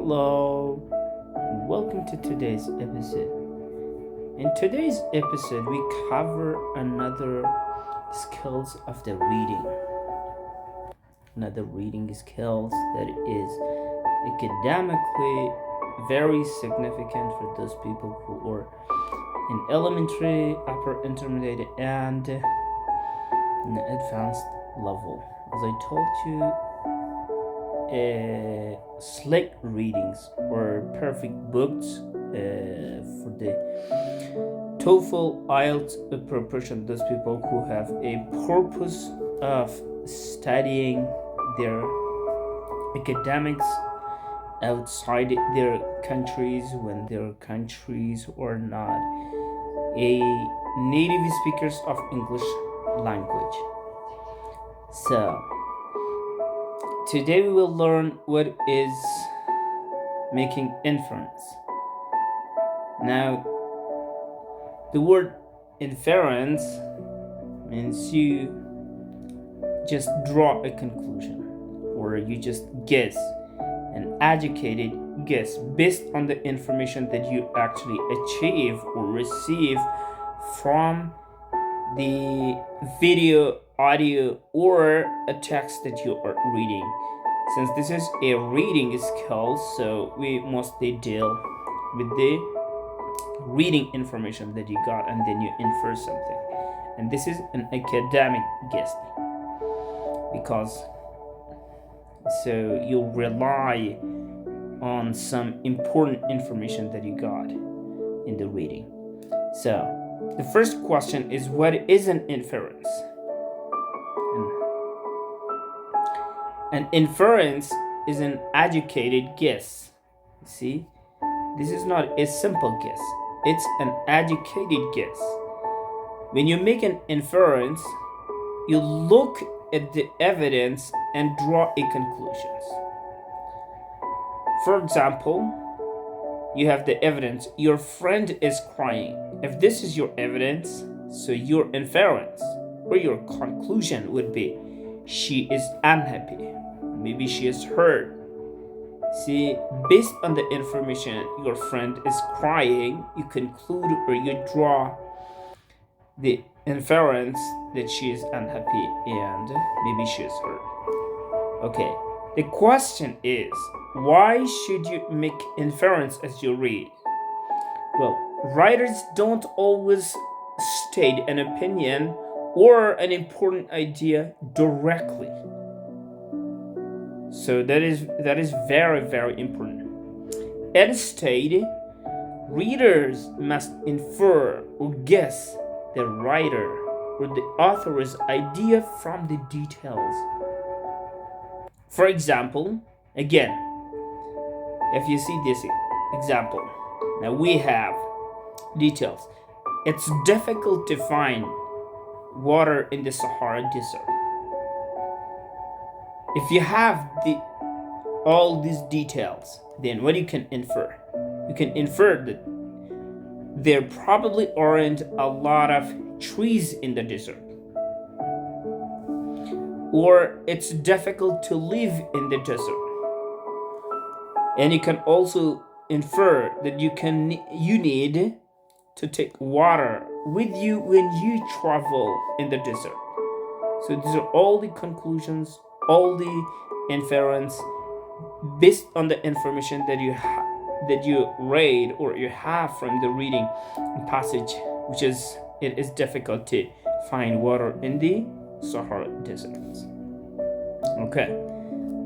Hello, and welcome to today's episode. In today's episode, we cover another skills of the reading. Another reading skills that is academically very significant for those people who are in elementary, upper intermediate, and in advanced level. As I told you, slick readings or perfect books for the TOEFL, IELTS preparation. Those people who have a purpose of studying their academics outside their countries when their countries are not a native speakers of English language. So today we will learn what is making inference. Now, the word inference means you just draw a conclusion or you just guess, an educated guess based on the information that you actually achieve or receive from the video, audio, or a text that you are reading. Since this is a reading skill, so we mostly deal with the reading information that you got and then you infer something. And this is an academic guess because so you rely on some important information that you got in the reading. So the first question is, what is an inference? An inference is an educated guess. See, this is not a simple guess. It's an educated guess. When you make an inference, you look at the evidence and draw a conclusions. For example, you have the evidence, your friend is crying. If this is your evidence, so your inference or your conclusion would be, she is unhappy. Maybe she is hurt. See, based on the information, your friend is crying, you conclude or you draw the inference that she is unhappy and maybe she is hurt. Okay, the question is, why should you make inference as you read? Well, writers don't always state an opinion or an important idea directly. So that is very, very important. Instead, readers must infer or guess the writer or the author's idea from the details. For example, again, if you see this example, now we have details. It's difficult to find water in the Sahara Desert. If you have all these details, then what you can infer? You can infer that there probably aren't a lot of trees in the desert. Or it's difficult to live in the desert. And you can also infer that you need to take water with you when you travel in the desert. So these are all the conclusions, all the inference based on the information that you read or you have from the reading passage, which is it is difficult to find water in the Sahara Desert. Okay,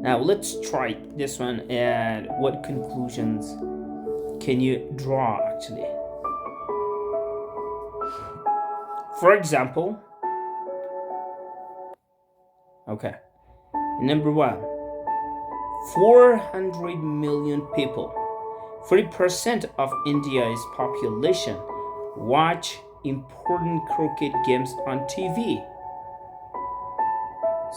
now let's try this one and what conclusions can you draw actually. For example, okay, number one, 400 million people, 40% of India's population, watch important cricket games on TV.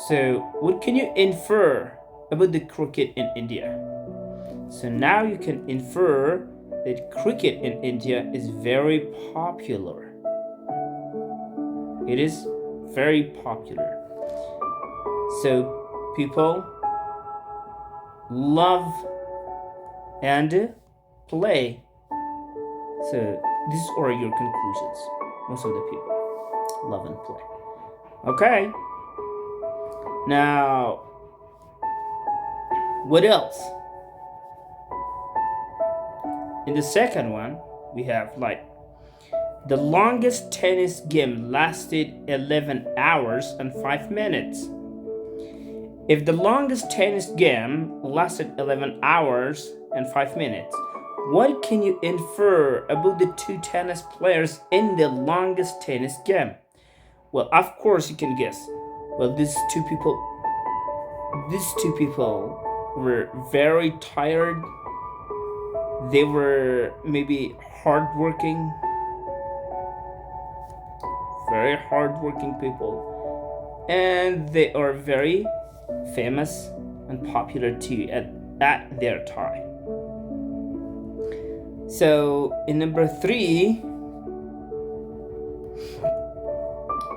So, what can you infer about the cricket in India? So now you can infer that cricket in India is very popular. It is very popular. So people love and play. So these are your conclusions. Most of the people love and play. Okay. Now, what else? In the second one, we have like the longest tennis game lasted 11 hours and 5 minutes. If the longest tennis game lasted 11 hours and 5 minutes, what can you infer about the two tennis players in the longest tennis game? Well, of course you can guess. Well, these two people were very tired. They were maybe hardworking, very hardworking people, and they are very famous and popular too at their time. So in number 3,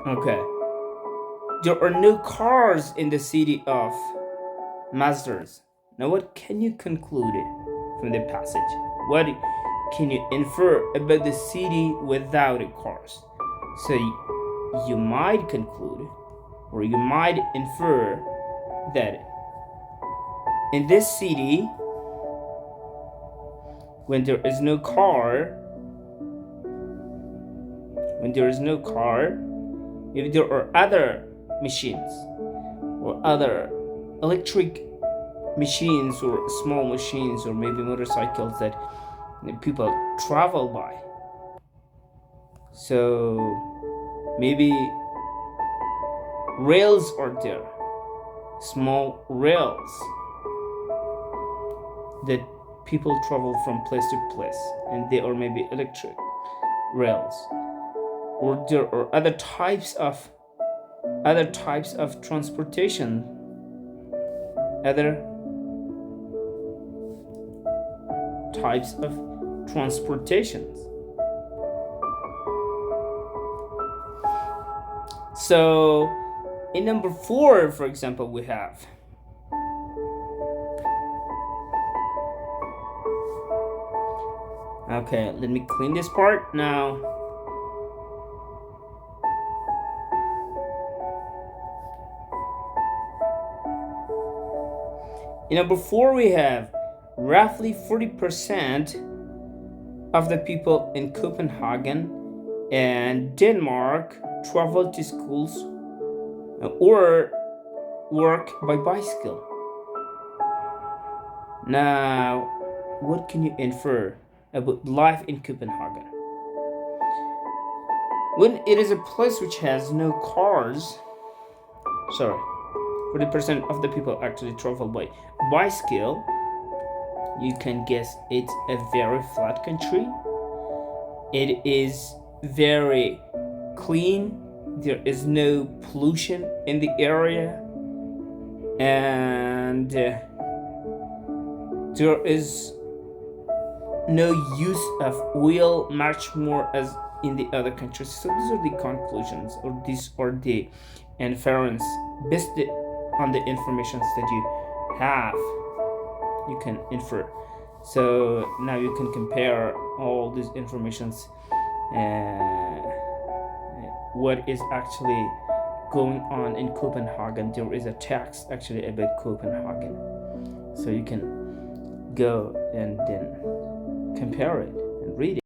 okay, there are no cars in the city of Mazars. Now what can you conclude from the passage? What can you infer about the city without cars? So you might conclude, or you might infer, that in this city, when there is no car, if there are other machines or other electric machines or small machines or maybe motorcycles that people travel by. So maybe rails are there, small rails that people travel from place to place, and they are maybe electric rails. Or there are other types of transportation, other types of transportations. So in number 4, for example, we have okay, let me clean this part now. In number 4, we have roughly 40% of the people in Copenhagen and Denmark travel to schools or work by bicycle. Now, what can you infer about life in Copenhagen? When it is a place which has no cars, 40% of the people actually travel by bicycle, you can guess it's a very flat country. It is very clean. There is no pollution in the area, and there is no use of oil much more as in the other countries. So these are the conclusions, or these are the inference based on the informations that you have. You can infer. So now you can compare all these informations, what is actually going on in Copenhagen. There is a text actually about Copenhagen, so you can go and then compare it and read it.